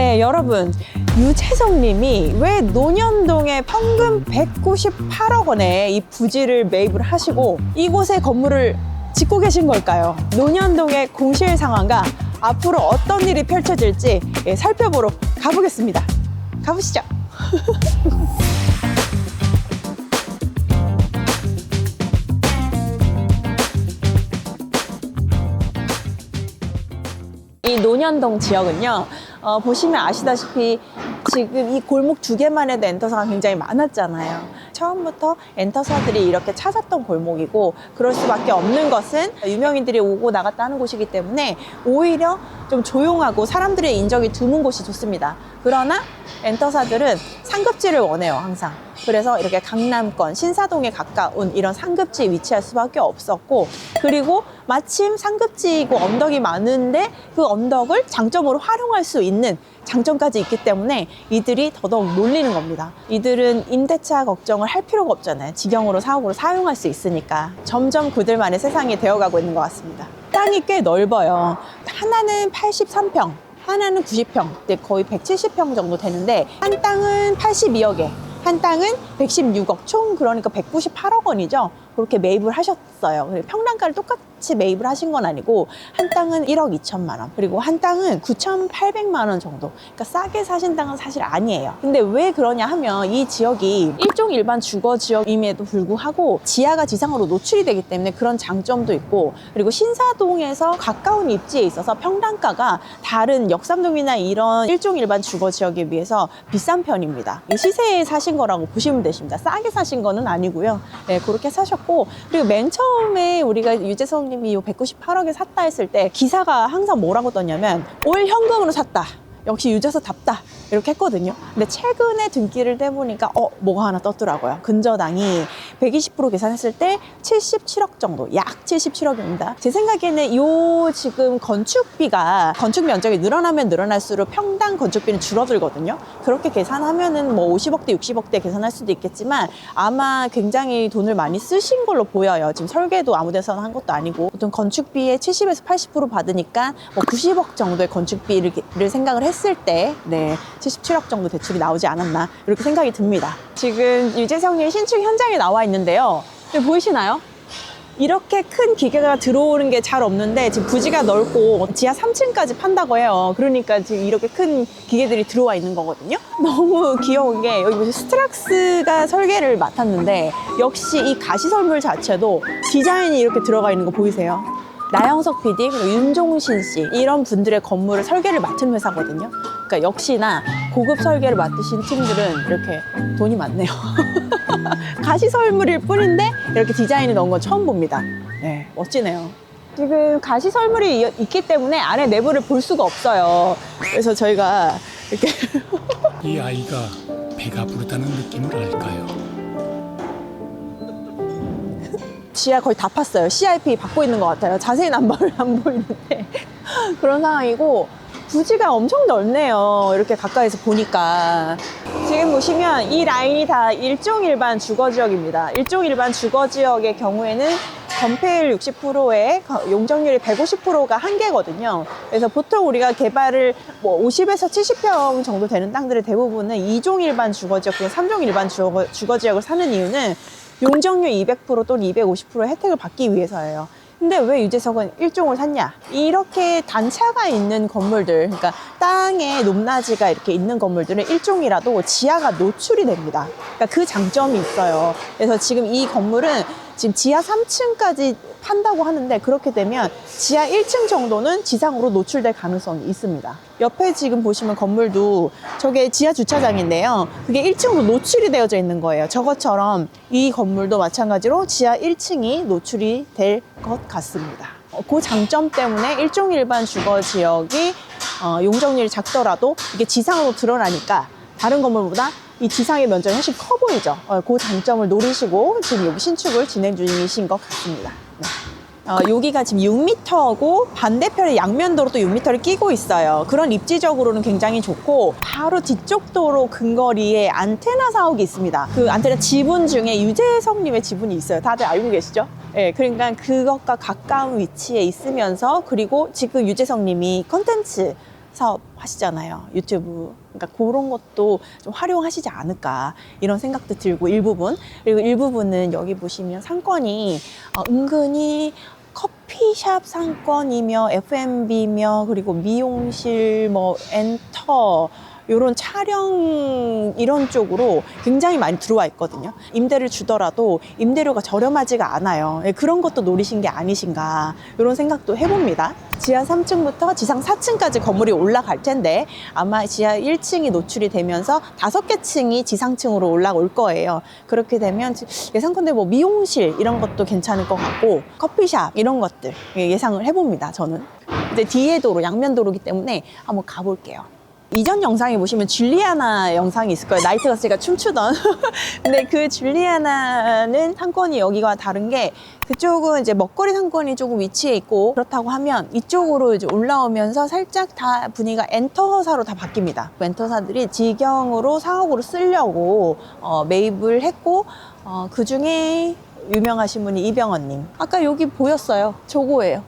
네, 여러분, 유재석 님이 왜 논현동에 평균 198억 원에 이 부지를 매입을 하시고 이곳에 건물을 짓고 계신 걸까요? 논현동의 공실 상황과 앞으로 어떤 일이 펼쳐질지 살펴보러 가보겠습니다. 가보시죠. 이 논현동 지역은요, 보시면 아시다시피 지금 이 골목 두 개만 해도 엔터사가 굉장히 많았잖아요. 처음부터 엔터사들이 이렇게 찾았던 골목이고, 그럴 수밖에 없는 것은 유명인들이 오고 나갔다 하는 곳이기 때문에 오히려 좀 조용하고 사람들의 인적이 드문 곳이 좋습니다. 그러나 엔터사들은 상급지를 원해요, 항상. 그래서 이렇게 강남권, 신사동에 가까운 이런 상급지에 위치할 수밖에 없었고, 그리고 마침 상급지이고 언덕이 많은데 그 언덕을 장점으로 활용할 수 있는 장점까지 있기 때문에 이들이 더더욱 몰리는 겁니다. 이들은 임대차 걱정을 할 필요가 없잖아요. 직영으로 사옥으로 사용할 수 있으니까. 점점 그들만의 세상이 되어가고 있는 것 같습니다. 땅이 꽤 넓어요. 하나는 83평, 하나는 90평, 거의 170평 정도 되는데, 한 땅은 82억에 한 땅은 116억, 총 그러니까 198억 원이죠. 그렇게 매입을 하셨어요. 평당가를 똑같이 매입을 하신 건 아니고, 한 땅은 1억 2천만 원, 그리고 한 땅은 9,800만 원 정도. 그러니까 싸게 사신 땅은 사실 아니에요. 근데 왜 그러냐 하면 이 지역이 일종 일반 주거 지역임에도 불구하고 지하가 지상으로 노출이 되기 때문에 그런 장점도 있고, 그리고 신사동에서 가까운 입지에 있어서 평당가가 다른 역삼동이나 이런 일종 일반 주거 지역에 비해서 비싼 편입니다. 시세에 사신 거라고 보시면 되십니다. 싸게 사신 거는 아니고요. 네, 그렇게 사셨고, 그리고 맨 처음에 우리가 유재석 님이 198억에 샀다 했을 때 기사가 항상 뭐라고 떴냐면 올 현금으로 샀다, 역시 유재석답다, 이렇게 했거든요. 근데 최근에 등기를 떼보니까 뭐가 하나 떴더라고요. 근저당이 120% 계산했을 때 77억 정도, 약 77억입니다. 제 생각에는 요 지금 건축비가, 건축 면적이 늘어나면 늘어날수록 평당 건축비는 줄어들거든요. 그렇게 계산하면은 뭐 50억대, 60억대 계산할 수도 있겠지만 아마 굉장히 돈을 많이 쓰신 걸로 보여요. 지금 설계도 아무 데서나 한 것도 아니고, 보통 건축비의 70에서 80% 받으니까 뭐 90억 정도의 건축비를 생각을 했을 때, 네, 77억 정도 대출이 나오지 않았나, 이렇게 생각이 듭니다. 지금 유재석님 신축 현장에 나와 있는데요. 보이시나요? 이렇게 큰 기계가 들어오는 게 잘 없는데 지금 부지가 넓고 지하 3층까지 판다고 해요. 그러니까 지금 이렇게 큰 기계들이 들어와 있는 거거든요. 너무 귀여운 게, 여기 보시면 스트락스가 설계를 맡았는데 역시 이 가시설물 자체도 디자인이 이렇게 들어가 있는 거 보이세요? 나영석 PD, 그리고 윤종신 씨, 이런 분들의 건물을 설계를 맡은 회사거든요. 그러니까 역시나 고급 설계를 맡으신 팀들은 이렇게 돈이 많네요. 가시설물일 뿐인데 이렇게 디자인을 넣은 건 처음 봅니다. 네, 멋지네요. 지금 가시설물이 있기 때문에 안에 내부를 볼 수가 없어요. 그래서 저희가 이렇게 이 아이가 배가 부르다는 느낌을 알까요? 지하 거의 다 팠어요. CIP 받고 있는 것 같아요. 자세히는 안 보이는데 그런 상황이고, 부지가 엄청 넓네요. 이렇게 가까이서 보니까. 지금 보시면 이 라인이 다 일종 일반 주거지역입니다. 일종 일반 주거지역의 경우에는 건폐율 60%에 용적률이 150%가 한계거든요. 그래서 보통 우리가 개발을 뭐 50에서 70평 정도 되는 땅들의 대부분은 2종 일반 주거지역, 3종 일반 주거지역을 사는 이유는 용적률 200% 또는 250% 혜택을 받기 위해서예요. 근데 왜 유재석은 1종을 샀냐? 이렇게 단차가 있는 건물들, 그러니까 땅에 높낮이가 이렇게 있는 건물들은 1종이라도 지하가 노출이 됩니다. 그러니까 그 장점이 있어요. 그래서 지금 이 건물은 지금 지하 3층까지 판다고 하는데, 그렇게 되면 지하 1층 정도는 지상으로 노출될 가능성이 있습니다. 옆에 지금 보시면 건물도 저게 지하 주차장인데요. 그게 1층으로 노출이 되어져 있는 거예요. 저것처럼 이 건물도 마찬가지로 지하 1층이 노출이 될 것 같습니다. 그 장점 때문에 일종 일반 주거 지역이 용적률이 작더라도 이게 지상으로 드러나니까 다른 건물보다 이 지상의 면적이 훨씬 커 보이죠. 그 장점을 노리시고 지금 여기 신축을 진행 중이신 것 같습니다. 네. 여기가 지금 6m고 반대편에 양면도로 또 6m를 끼고 있어요. 그런 입지적으로는 굉장히 좋고, 바로 뒤쪽 도로 근거리에 안테나 사옥이 있습니다. 그 안테나 지분 중에 유재석님의 지분이 있어요. 다들 알고 계시죠? 네, 그러니까 그것과 가까운 위치에 있으면서, 그리고 지금 유재석님이 컨텐츠 사업 하시잖아요. 유튜브. 그러니까 그런 것도 좀 활용하시지 않을까 이런 생각도 들고 일부분. 그리고 일부분은 여기 보시면 상권이 은근히 커피숍 상권이며 F&B며 그리고 미용실 뭐 엔터 이런 촬영 이런 쪽으로 굉장히 많이 들어와 있거든요. 임대를 주더라도 임대료가 저렴하지가 않아요. 그런 것도 노리신 게 아니신가 이런 생각도 해봅니다. 지하 3층부터 지상 4층까지 건물이 올라갈 텐데 아마 지하 1층이 노출이 되면서 5개 층이 지상층으로 올라올 거예요. 그렇게 되면 예상컨대 뭐 미용실 이런 것도 괜찮을 것 같고 커피숍 이런 것들 예상을 해봅니다. 저는 이제 뒤에 도로 양면 도로기 때문에 한번 가볼게요. 이전 영상에 보시면 줄리아나 영상이 있을 거예요. 나이트가스가 춤추던. 근데 그 줄리아나는 상권이 여기와 다른 게 그쪽은 이제 먹거리 상권이 조금 위치해 있고 그렇다고 하면 이쪽으로 이제 올라오면서 살짝 다 분위기가 엔터사로 다 바뀝니다. 엔터사들이 직영으로 사옥으로 쓰려고 매입을 했고 그 중에 유명하신 분이 이병헌님. 아까 여기 보였어요. 저거예요.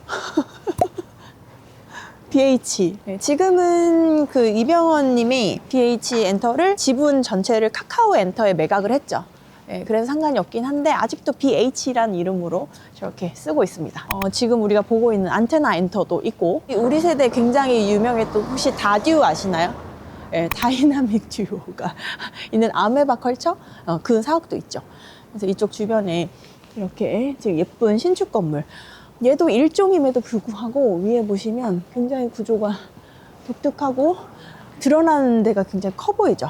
BH. 지금은 그 이병헌 님이 BH 엔터를 지분 전체를 카카오 엔터에 매각을 했죠. 그래서 상관이 없긴 한데 아직도 BH라는 이름으로 저렇게 쓰고 있습니다. 지금 우리가 보고 있는 안테나 엔터도 있고 우리 세대 굉장히 유명했던 혹시 다듀 아시나요? 다이나믹 듀오가 있는 아메바 컬처? 그 사옥도 있죠. 그래서 이쪽 주변에 이렇게 지금 예쁜 신축 건물 얘도 일종임에도 불구하고 위에 보시면 굉장히 구조가 독특하고 드러나는 데가 굉장히 커 보이죠.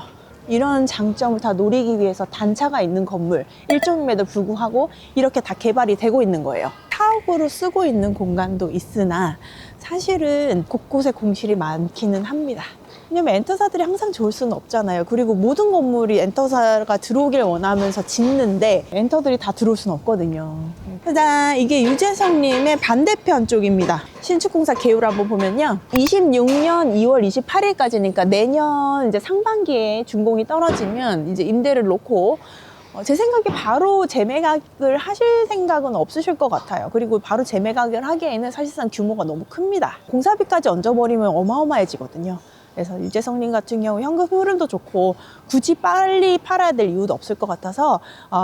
이런 장점을 다 노리기 위해서 단차가 있는 건물 일종임에도 불구하고 이렇게 다 개발이 되고 있는 거예요. 사옥으로 쓰고 있는 공간도 있으나 사실은 곳곳에 공실이 많기는 합니다. 왜냐면 엔터사들이 항상 좋을 수는 없잖아요. 그리고 모든 건물이 엔터사가 들어오길 원하면서 짓는데 엔터들이 다 들어올 수는 없거든요. 짜잔, 이게 유재석님의 반대편 쪽입니다. 신축공사 개요를 한번 보면요. 26년 2월 28일까지니까 내년 이제 상반기에 준공이 떨어지면 이제 임대를 놓고 제 생각에 바로 재매각을 하실 생각은 없으실 것 같아요. 그리고 바로 재매각을 하기에는 사실상 규모가 너무 큽니다. 공사비까지 얹어버리면 어마어마해지거든요. 그래서 유재석님 같은 경우 현금 흐름도 좋고 굳이 빨리 팔아야 될 이유도 없을 것 같아서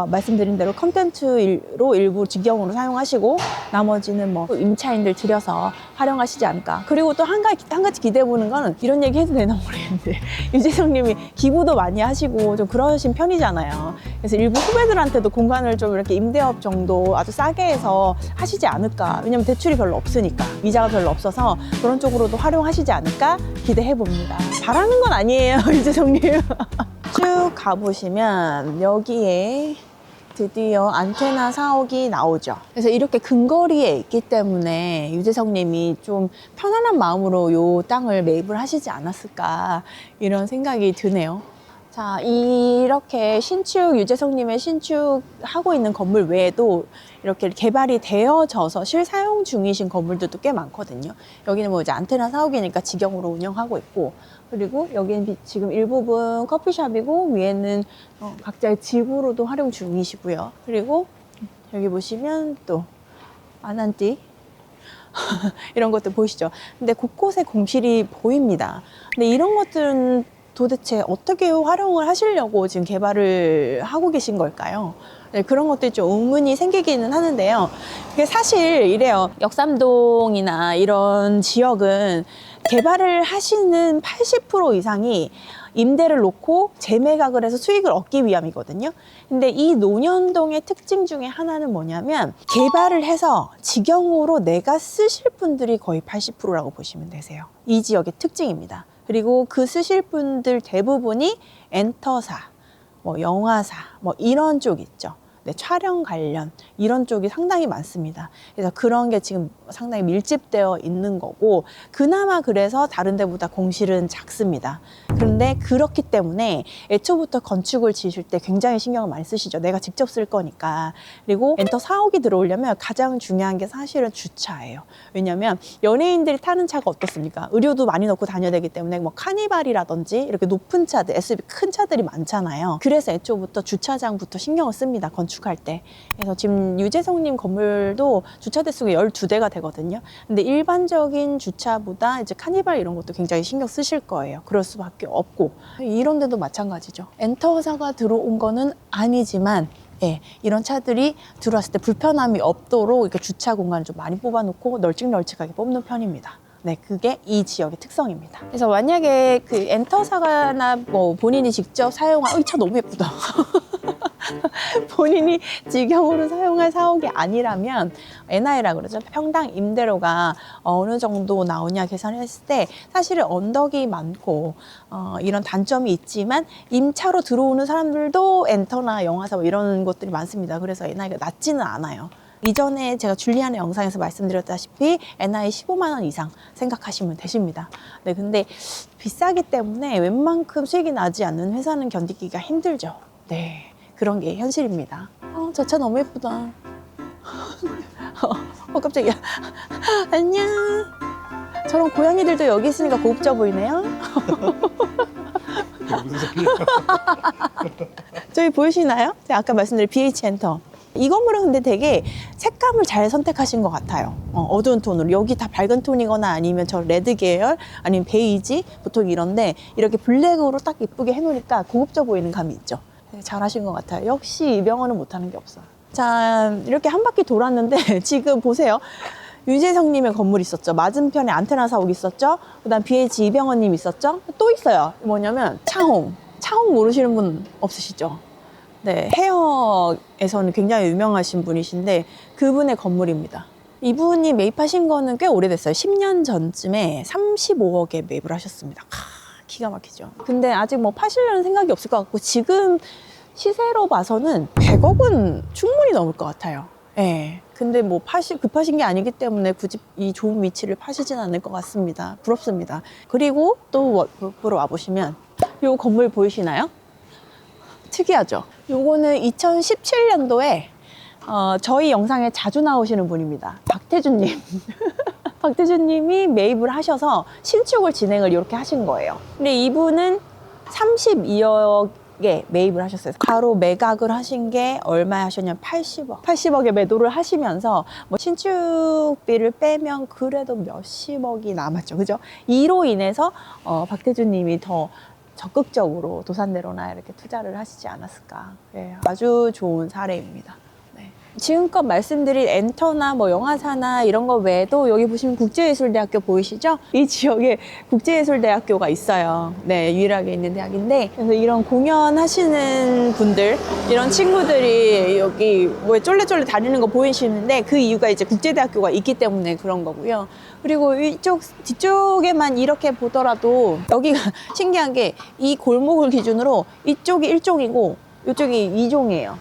말씀드린 대로 컨텐츠로 일부 직영으로 사용하시고 나머지는 뭐 임차인들 들여서 활용하시지 않을까. 그리고 또 한 가지 기대해보는 거는 이런 얘기 해도 되나 모르겠는데 유재석님이 기부도 많이 하시고 좀 그러신 편이잖아요. 그래서 일부 후배들한테도 공간을 좀 이렇게 임대업 정도 아주 싸게 해서 하시지 않을까. 왜냐면 대출이 별로 없으니까 이자가 별로 없어서 그런 쪽으로도 활용하시지 않을까 기대해봅니다. 바라는 건 아니에요, 유재석님. 쭉 가보시면 여기에 드디어 안테나 사옥이 나오죠. 그래서 이렇게 근거리에 있기 때문에 유재석님이 좀 편안한 마음으로 이 땅을 매입을 하시지 않았을까 이런 생각이 드네요. 자, 이렇게 유재석님의 신축하고 있는 건물 외에도 이렇게 개발이 되어져서 실사용 중이신 건물들도 꽤 많거든요. 여기는 뭐 이제 안테나 사옥이니까 직영으로 운영하고 있고, 그리고 여기는 지금 일부분 커피숍이고, 위에는 각자의 집으로도 활용 중이시고요. 그리고 여기 보시면 또 아난띠 이런 것들 보이시죠? 근데 곳곳에 공실이 보입니다. 근데 이런 것들은 도대체 어떻게 활용을 하시려고 지금 개발을 하고 계신 걸까요? 네, 그런 것들이 좀 의문이 생기기는 하는데요. 그게 사실 이래요. 역삼동이나 이런 지역은 개발을 하시는 80% 이상이 임대를 놓고 재매각을 해서 수익을 얻기 위함이거든요. 근데 이 논현동의 특징 중에 하나는 뭐냐면 개발을 해서 직영으로 내가 쓰실 분들이 거의 80%라고 보시면 되세요. 이 지역의 특징입니다. 그리고 그 쓰실 분들 대부분이 엔터사, 뭐 영화사, 뭐 이런 쪽 있죠. 네, 촬영 관련 이런 쪽이 상당히 많습니다. 그래서 그런 게 지금 상당히 밀집되어 있는 거고, 그나마 그래서 다른 데보다 공실은 작습니다. 그런데 그렇기 때문에 애초부터 건축을 지으실 때 굉장히 신경을 많이 쓰시죠. 내가 직접 쓸 거니까. 그리고 엔터 사옥이 들어오려면 가장 중요한 게 사실은 주차예요. 왜냐하면 연예인들이 타는 차가 어떻습니까? 의료도 많이 넣고 다녀야 되기 때문에 뭐 카니발이라든지 이렇게 높은 차들, SUV 큰 차들이 많잖아요. 그래서 애초부터 주차장부터 신경을 씁니다. 건축 건축할 때. 그래서 지금 유재석님 건물도 주차 대수가 12대가 되거든요. 근데 일반적인 주차보다 이제 카니발 이런 것도 굉장히 신경 쓰실 거예요. 그럴 수밖에 없고. 이런 데도 마찬가지죠. 엔터사가 들어온 거는 아니지만 예, 이런 차들이 들어왔을 때 불편함이 없도록 이렇게 주차 공간을 좀 많이 뽑아놓고 널찍널찍하게 뽑는 편입니다. 네, 그게 이 지역의 특성입니다. 그래서 만약에 그 엔터사나 뭐 본인이 직접 사용한, 이 차 너무 예쁘다. 본인이 직영으로 사용할 사옥이 아니라면 NI라고 그러죠. 평당 임대료가 어느 정도 나오냐 계산했을 때 사실은 언덕이 많고 이런 단점이 있지만 임차로 들어오는 사람들도 엔터나 영화사 뭐 이런 것들이 많습니다. 그래서 NI가 낮지는 않아요. 이전에 제가 줄리안의 영상에서 말씀드렸다시피 NI 15만 원 이상 생각하시면 되십니다. 네, 근데 비싸기 때문에 웬만큼 수익이 나지 않는 회사는 견디기가 힘들죠. 네, 그런 게 현실입니다. 저 차 너무 예쁘다. 깜짝이야. 안녕. 저런 고양이들도 여기 있으니까 고급져 보이네요. 무슨 소리야? 저기 보이시나요? 제가 아까 말씀드린 BH 엔터. 이 건물은 근데 되게 색감을 잘 선택하신 것 같아요. 어두운 톤으로. 여기 다 밝은 톤이거나 아니면 저 레드 계열, 아니면 베이지, 보통 이런데 이렇게 블랙으로 딱 이쁘게 해놓으니까 고급져 보이는 감이 있죠. 되게 잘하신 것 같아요. 역시 이병헌은 못하는 게 없어요. 자, 이렇게 한 바퀴 돌았는데 지금 보세요. 유재석님의 건물 있었죠. 맞은편에 안테나 사옥 있었죠. 그다음 BH 이병헌님 있었죠. 또 있어요. 뭐냐면 차홍. 차홍 모르시는 분 없으시죠? 네, 헤어에서는 굉장히 유명하신 분이신데 그분의 건물입니다. 이분이 매입하신 거는 꽤 오래됐어요. 10년 전쯤에 35억에 매입을 하셨습니다. 기가 막히죠. 근데 아직 뭐 파시려는 생각이 없을 것 같고 지금 시세로 봐서는 100억은 충분히 넘을 것 같아요. 예. 근데 뭐 급하신 게 아니기 때문에 굳이 이 좋은 위치를 파시진 않을 것 같습니다. 부럽습니다. 그리고 또 보러 와보시면 이 건물 보이시나요? 특이하죠? 요거는 2017년도에 저희 영상에 자주 나오시는 분입니다. 박태준님. 박태준님이 매입을 하셔서 신축을 진행을 이렇게 하신 거예요. 근데 이분은 32억에 매입을 하셨어요. 바로 매각을 하신 게 얼마에 하셨냐면 80억. 80억에 매도를 하시면서 뭐 신축비를 빼면 그래도 몇십억이 남았죠. 그죠? 이로 인해서 박태준님이 더 적극적으로 도산내로나 이렇게 투자를 하시지 않았을까. 네, 아주 좋은 사례입니다. 네. 지금껏 말씀드린 엔터나 뭐 영화사나 이런 거 외에도 여기 보시면 국제예술대학교 보이시죠? 이 지역에 국제예술대학교가 있어요. 네, 유일하게 있는 대학인데 그래서 이런 공연하시는 분들, 이런 친구들이 여기 뭐 쫄래쫄래 다니는 거 보이시는데 그 이유가 이제 국제대학교가 있기 때문에 그런 거고요. 그리고 이쪽 뒤쪽에만 이렇게 보더라도 여기가 신기한 게 이 골목을 기준으로 이쪽이 1종이고 이쪽이 2종이에요.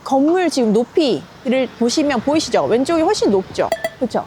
건물 지금 높이를 보시면 보이시죠? 왼쪽이 훨씬 높죠? 그렇죠?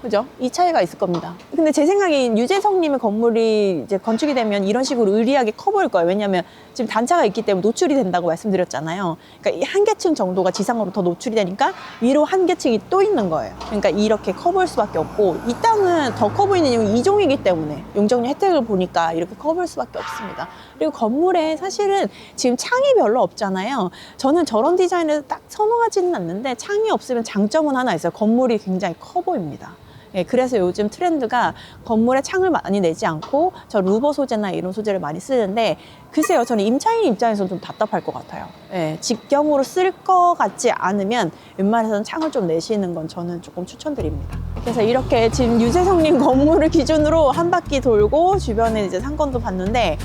그죠? 이 차이가 있을 겁니다. 근데 제 생각엔 유재석님의 건물이 이제 건축이 되면 이런 식으로 의리하게 커 보일 거예요. 왜냐면 지금 단차가 있기 때문에 노출이 된다고 말씀드렸잖아요. 그러니까 이 한 개층 정도가 지상으로 더 노출이 되니까 위로 한 개층이 또 있는 거예요. 그러니까 이렇게 커 보일 수밖에 없고 이 땅은 더 커 보이는 이유는 2종이기 때문에 용적률 혜택을 보니까 이렇게 커 보일 수밖에 없습니다. 그리고 건물에 사실은 지금 창이 별로 없잖아요. 저는 저런 디자인을 딱 선호하지는 않는데 창이 없으면 장점은 하나 있어요. 건물이 굉장히 커 보입니다. 예, 그래서 요즘 트렌드가 건물에 창을 많이 내지 않고 저 루버 소재나 이런 소재를 많이 쓰는데 글쎄요, 저는 임차인 입장에서는 좀 답답할 것 같아요. 예, 직경으로 쓸 것 같지 않으면 웬만해서는 창을 좀 내시는 건 저는 조금 추천드립니다. 그래서 이렇게 지금 유재석님 건물을 기준으로 한 바퀴 돌고 주변에 이제 상권도 봤는데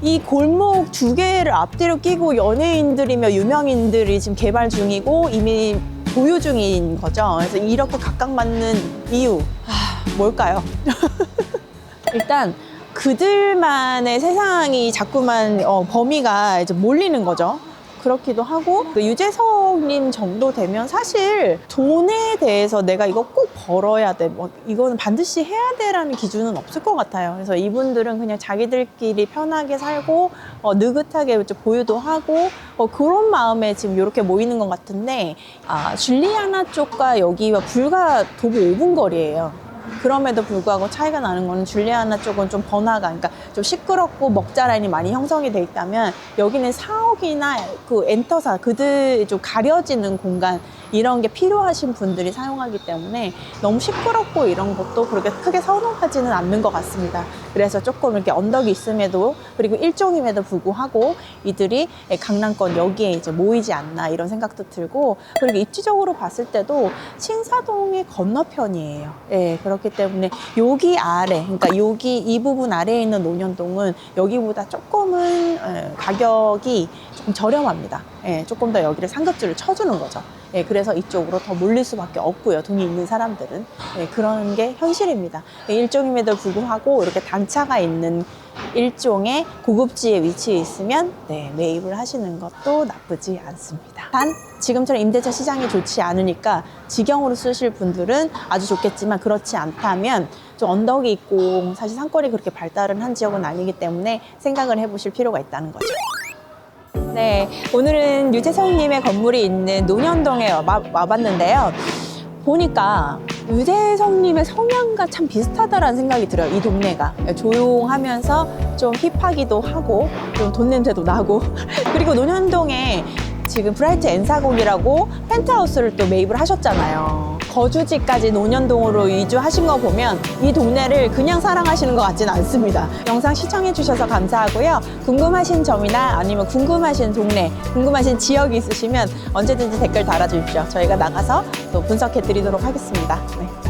이 골목 두 개를 앞뒤로 끼고 연예인들이며 유명인들이 지금 개발 중이고 이미 보유 중인 거죠. 그래서 이렇게 각광받는 이유 뭘까요? 일단 그들만의 세상이 자꾸만 범위가 이제 몰리는 거죠. 그렇기도 하고 그 유재석님 정도 되면 사실 돈에 대해서 내가 이거 꼭 벌어야 돼, 뭐 이거는 반드시 해야 돼라는 기준은 없을 것 같아요. 그래서 이분들은 그냥 자기들끼리 편하게 살고 느긋하게 보유도 하고 그런 마음에 지금 이렇게 모이는 것 같은데 줄리아나 쪽과 여기와 불과 도보 5분 거리예요. 그럼에도 불구하고 차이가 나는 거는 줄리아나 쪽은 좀 번화가, 그러니까 좀 시끄럽고 먹자 라인이 많이 형성이 돼 있다면 여기는 사옥이나 그 엔터사, 그들 좀 가려지는 공간 이런 게 필요하신 분들이 사용하기 때문에 너무 시끄럽고 이런 것도 그렇게 크게 선호하지는 않는 것 같습니다. 그래서 조금 이렇게 언덕이 있음에도, 그리고 일종임에도 불구하고 이들이 강남권 여기에 이제 모이지 않나 이런 생각도 들고, 그리고 입지적으로 봤을 때도 신사동의 건너편이에요. 예, 그렇기 때문에 여기 아래, 그러니까 여기 이 부분 아래에 있는 논현동은 여기보다 조금은 가격이 조금 저렴합니다. 예, 조금 더 여기를 상급줄을 쳐주는 거죠. 예, 그래서 이쪽으로 더 몰릴 수밖에 없고요. 돈이 있는 사람들은. 예, 그런 게 현실입니다. 예, 일종임에도 불구하고 이렇게 단차가 있는 일종의 고급지에 위치해 있으면 매입을 하시는 것도 나쁘지 않습니다. 단 지금처럼 임대차 시장이 좋지 않으니까 직영으로 쓰실 분들은 아주 좋겠지만, 그렇지 않다면 좀 언덕이 있고 사실 상권이 그렇게 발달은 한 지역은 아니기 때문에 생각을 해보실 필요가 있다는 거죠. 네, 오늘은 유재석님의 건물이 있는 논현동에 와봤는데요. 보니까 유재석님의 성향과 참 비슷하다라는 생각이 들어요. 이 동네가 조용하면서 좀 힙하기도 하고 좀 돈 냄새도 나고 그리고 논현동에 지금 브라이트 N40이라고 펜트하우스를 또 매입을 하셨잖아요. 거주지까지 논현동으로 이주하신 거 보면 이 동네를 그냥 사랑하시는 것 같지는 않습니다. 영상 시청해 주셔서 감사하고요. 궁금하신 점이나 아니면 궁금하신 동네, 궁금하신 지역이 있으시면 언제든지 댓글 달아주십시오. 저희가 나가서 또 분석해 드리도록 하겠습니다. 네.